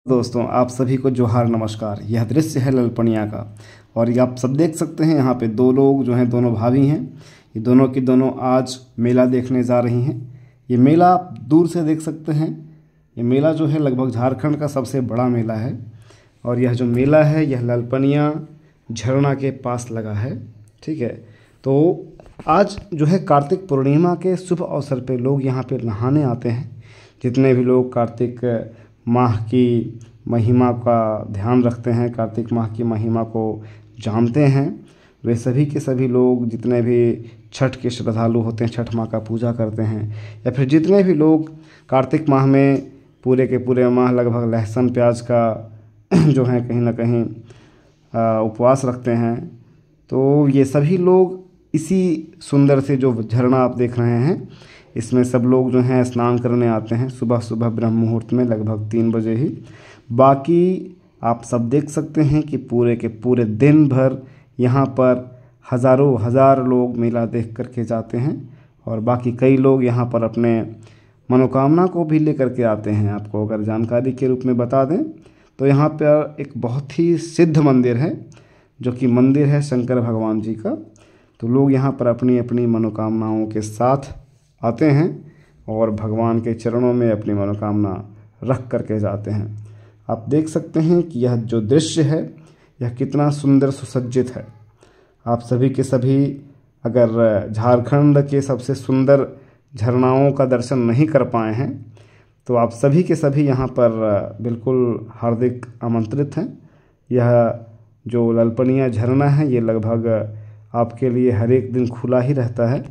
दोस्तों, आप सभी को जोहार नमस्कार। यह दृश्य है ललपनिया का और ये आप सब देख सकते हैं। यहाँ पे दो लोग जो हैं, दोनों भाभी हैं। ये दोनों की दोनों आज मेला देखने जा रही हैं। ये मेला आप दूर से देख सकते हैं। ये मेला जो है लगभग झारखंड का सबसे बड़ा मेला है और यह जो मेला है यह ललपनिया झरना के पास लगा है। ठीक है, तो आज जो है कार्तिक पूर्णिमा के शुभ अवसर पे लोग यहाँ पे नहाने आते हैं। जितने भी लोग कार्तिक माह की महिमा का ध्यान रखते हैं, कार्तिक माह की महिमा को जानते हैं, वे सभी के सभी लोग, जितने भी छठ के श्रद्धालु होते हैं, छठ माह का पूजा करते हैं, या फिर जितने भी लोग कार्तिक माह में पूरे के पूरे माह लगभग लहसुन प्याज का जो है कहीं ना कहीं उपवास रखते हैं, तो ये सभी लोग इसी सुंदर से जो झरना आप देख रहे हैं, इसमें सब लोग जो हैं स्नान करने आते हैं सुबह सुबह ब्रह्म मुहूर्त में लगभग 3 बजे ही। बाकी आप सब देख सकते हैं कि पूरे के पूरे दिन भर यहाँ पर हज़ारों हज़ार लोग मेला देख कर के जाते हैं और बाकी कई लोग यहाँ पर अपने मनोकामना को भी लेकर के आते हैं। आपको अगर जानकारी के रूप में बता दें तो यहाँ पर एक बहुत ही सिद्ध मंदिर है, जो कि मंदिर है शंकर भगवान जी का। तो लोग यहाँ पर अपनी अपनी मनोकामनाओं के साथ आते हैं और भगवान के चरणों में अपनी मनोकामना रख करके जाते हैं। आप देख सकते हैं कि यह जो दृश्य है यह कितना सुंदर सुसज्जित है। आप सभी के सभी अगर झारखंड के सबसे सुंदर झरनाओं का दर्शन नहीं कर पाए हैं तो आप सभी के सभी यहाँ पर बिल्कुल हार्दिक आमंत्रित हैं। यह जो ललपनिया झरना है ये लगभग आपके लिए हर एक दिन खुला ही रहता है।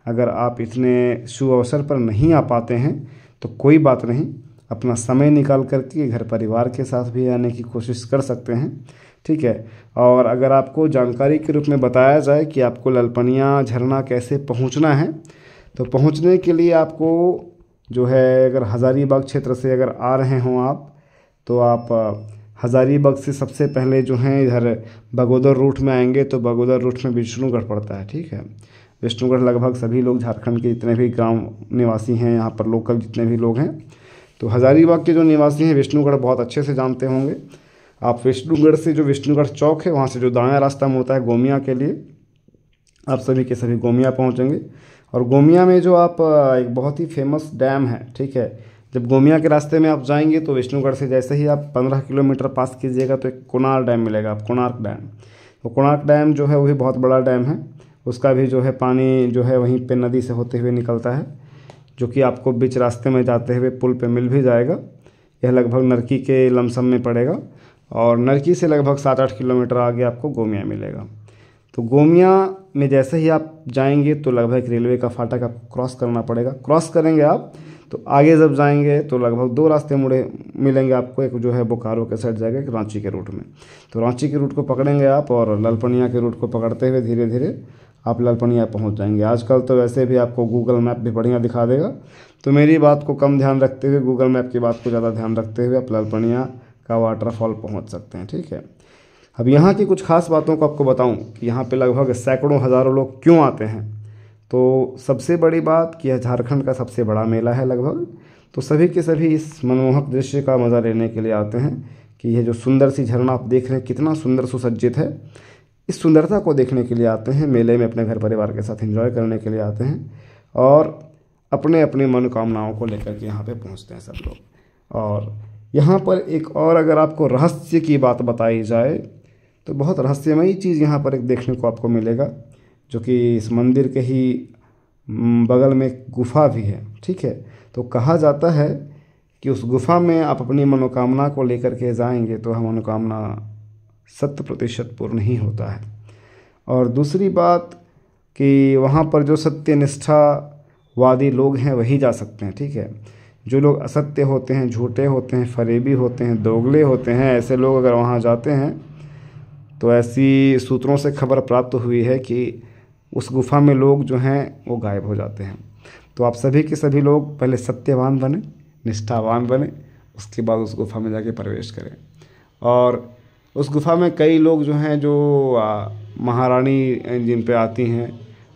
अगर आप इतने शुभ अवसर पर नहीं आ पाते हैं तो कोई बात नहीं, अपना समय निकाल करके घर परिवार के साथ भी आने की कोशिश कर सकते हैं। ठीक है, और अगर आपको जानकारी के रूप में बताया जाए कि आपको ललपनिया झरना कैसे पहुंचना है, तो पहुंचने के लिए आपको जो है, अगर हज़ारीबाग क्षेत्र से अगर आ रहे हों आप, तो आप हज़ारीबाग से सबसे पहले जो हैं इधर बगोदर रूट में आएंगे तो बगोदर रूट में विष्णुगढ़ पड़ता है। ठीक है, विष्णुगढ़ लगभग सभी लोग झारखंड के जितने भी गांव निवासी हैं, यहाँ पर लोकल जितने भी लोग हैं, तो हज़ारीबाग के जो निवासी हैं विष्णुगढ़ बहुत अच्छे से जानते होंगे। आप विष्णुगढ़ से जो विष्णुगढ़ चौक है वहाँ से जो दायां रास्ता मुड़ता है गोमिया के लिए, आप सभी के सभी गोमिया पहुँचेंगे। और गोमिया में जो आप एक बहुत ही फेमस डैम है, ठीक है, जब गोमिया के रास्ते में आप जाएंगे तो विष्णुगढ़ से जैसे ही आप 15 किलोमीटर पास कीजिएगा तो एक कोणार्क डैम मिलेगा, आप कोणार्क डैम। तो कोणार्क डैम जो है वही बहुत बड़ा डैम है, उसका भी जो है पानी जो है वहीं पे नदी से होते हुए निकलता है, जो कि आपको बीच रास्ते में जाते हुए पुल पे मिल भी जाएगा। यह लगभग नरकी के लमसम में पड़ेगा और नरकी से लगभग 7-8 किलोमीटर आगे आपको गोमिया मिलेगा। तो गोमिया में जैसे ही आप जाएंगे तो लगभग रेलवे का फाटक आपको क्रॉस करना पड़ेगा। क्रॉस करेंगे आप तो आगे जब जाएंगे तो लगभग 2 रास्ते मुड़े मिलेंगे आपको। एक जो है बोकारो के साइड जाएगा, एक रांची के रूट में। तो रांची के रूट को पकड़ेंगे आप और ललपनिया के रूट को पकड़ते हुए धीरे धीरे आप ललपनिया पहुंच जाएंगे। आजकल तो वैसे भी आपको गूगल मैप भी बढ़िया दिखा देगा, तो मेरी बात को कम ध्यान रखते हुए, गूगल मैप की बात को ज़्यादा ध्यान रखते हुए आप ललपनिया का वाटरफॉल पहुंच सकते हैं। ठीक है, अब यहाँ की कुछ खास बातों को आपको बताऊं कि यहाँ पे लगभग सैकड़ों हज़ारों लोग क्यों आते हैं। तो सबसे बड़ी बात कि यह झारखंड का सबसे बड़ा मेला है लगभग, तो सभी के सभी इस मनमोहक दृश्य का मज़ा लेने के लिए आते हैं कि यह जो सुंदर सी झरना आप देख रहे हैं कितना सुंदर सुसज्जित है। इस सुंदरता को देखने के लिए आते हैं, मेले में अपने घर परिवार के साथ एंजॉय करने के लिए आते हैं और अपने अपने मनोकामनाओं को लेकर के यहाँ पे पहुँचते हैं सब लोग। और यहाँ पर एक और अगर आपको रहस्य की बात बताई जाए तो बहुत रहस्यमयी चीज़ यहाँ पर एक देखने को आपको मिलेगा, जो कि इस मंदिर के ही बगल में एक गुफा भी है। ठीक है, तो कहा जाता है कि उस गुफा में आप अपनी मनोकामना को लेकर के जाएंगे तो वह मनोकामना 100% पूर्ण ही होता है। और दूसरी बात कि वहाँ पर जो सत्यनिष्ठावादी लोग हैं वही जा सकते हैं। ठीक है, जो लोग असत्य होते हैं, झूठे होते हैं, फरेबी होते हैं, दोगले होते हैं, ऐसे लोग अगर वहाँ जाते हैं तो ऐसी सूत्रों से खबर प्राप्त हुई है कि उस गुफा में लोग जो हैं वो गायब हो जाते हैं। तो आप सभी के सभी लोग पहले सत्यवान बने, निष्ठावान बने, उसके बाद उस गुफा में जाके प्रवेश करें। और उस गुफा में कई लोग जो हैं, जो महारानी जिन पे आती हैं,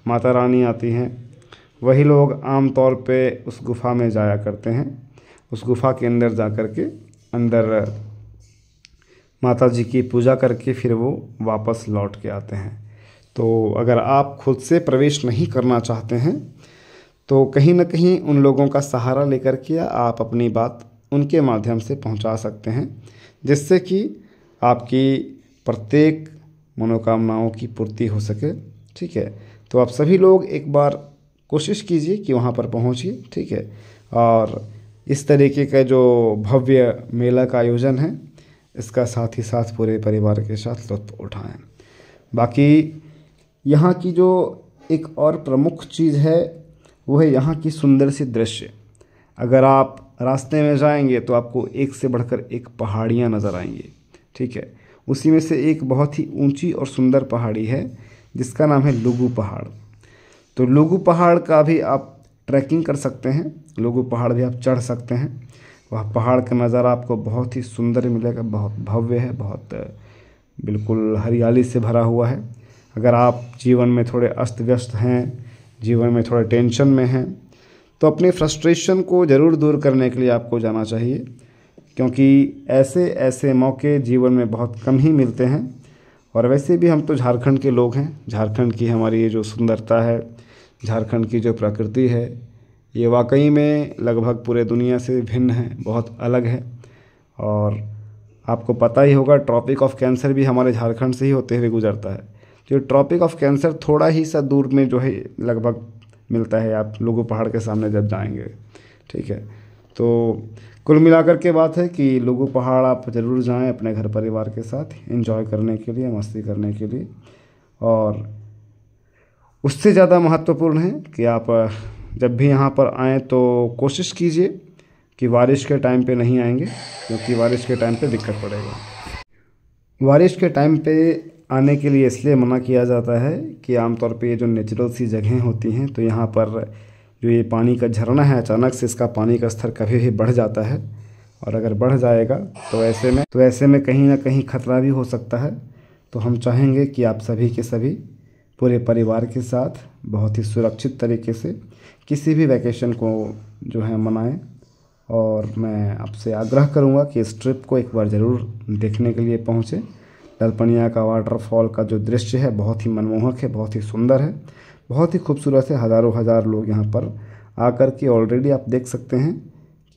माता रानी आती हैं, वही लोग आम तौर पे उस गुफा में जाया करते हैं। उस गुफा के अंदर जा कर के अंदर माता जी की पूजा करके फिर वो वापस लौट के आते हैं। तो अगर आप खुद से प्रवेश नहीं करना चाहते हैं तो कहीं ना कहीं उन लोगों का सहारा लेकर के आप अपनी बात उनके माध्यम से पहुंचा सकते हैं, जिससे कि आपकी प्रत्येक मनोकामनाओं की पूर्ति हो सके। ठीक है, तो आप सभी लोग एक बार कोशिश कीजिए कि वहाँ पर पहुँचिए। ठीक है, और इस तरीके का जो भव्य मेला का आयोजन है इसका साथ ही साथ पूरे परिवार के साथ लुत्फ़ उठाएं। बाकी यहाँ की जो एक और प्रमुख चीज़ है वो है यहाँ की सुंदर सी दृश्य। अगर आप रास्ते में जाएंगे तो आपको एक से बढ़कर एक पहाड़ियाँ नज़र आएंगी। ठीक है, उसी में से एक बहुत ही ऊंची और सुंदर पहाड़ी है जिसका नाम है लुगु पहाड़। तो लुगु पहाड़ का भी आप ट्रैकिंग कर सकते हैं, लुगु पहाड़ भी आप चढ़ सकते हैं। वह पहाड़ का नज़ारा आपको बहुत ही सुंदर मिलेगा, बहुत भव्य है, बहुत बिल्कुल हरियाली से भरा हुआ है। अगर आप जीवन में थोड़े अस्त व्यस्त हैं, जीवन में थोड़े टेंशन में हैं, तो अपनी फ्रस्ट्रेशन को ज़रूर दूर करने के लिए आपको जाना चाहिए, क्योंकि ऐसे ऐसे मौके जीवन में बहुत कम ही मिलते हैं। और वैसे भी हम तो झारखंड के लोग हैं, झारखंड की हमारी ये जो सुंदरता है, झारखंड की जो प्रकृति है, ये वाकई में लगभग पूरे दुनिया से भिन्न है, बहुत अलग है। और आपको पता ही होगा ट्रॉपिक ऑफ कैंसर भी हमारे झारखंड से ही होते हुए गुजरता है। जो ट्रॉपिक ऑफ कैंसर थोड़ा ही सा दूर में जो है लगभग मिलता है, आप लुगु पहाड़ के सामने जब जाएंगे। ठीक है, तो कुल मिलाकर के बात है कि लुगु पहाड़ आप ज़रूर जाएं अपने घर परिवार के साथ एंजॉय करने के लिए, मस्ती करने के लिए। और उससे ज़्यादा महत्वपूर्ण है कि आप जब भी यहाँ पर आएँ तो कोशिश कीजिए कि बारिश के टाइम पे नहीं आएंगे, क्योंकि बारिश के टाइम पे दिक्कत पड़ेगा। बारिश के टाइम पे आने के लिए इसलिए मना किया जाता है कि आमतौर पे ये जो नेचुरल सी जगहें होती हैं तो यहाँ पर जो ये पानी का झरना है, अचानक से इसका पानी का स्तर कभी भी बढ़ जाता है। और अगर बढ़ जाएगा तो ऐसे में कहीं ना कहीं खतरा भी हो सकता है। तो हम चाहेंगे कि आप सभी के सभी पूरे परिवार के साथ बहुत ही सुरक्षित तरीके से किसी भी वैकेशन को जो है मनाएं। और मैं आपसे आग्रह करूंगा कि इस ट्रिप को एक बार ज़रूर देखने के लिए पहुँचें। ललपनिया का वाटरफॉल का जो दृश्य है बहुत ही मनमोहक है, बहुत ही सुंदर है, बहुत ही खूबसूरत है। हज़ारों हज़ार लोग यहाँ पर आकर के ऑलरेडी आप देख सकते हैं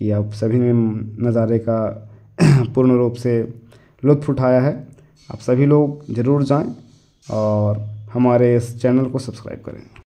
कि आप सभी ने नज़ारे का पूर्ण रूप से लुत्फ़ उठाया है। आप सभी लोग ज़रूर जाएं और हमारे इस चैनल को सब्सक्राइब करें।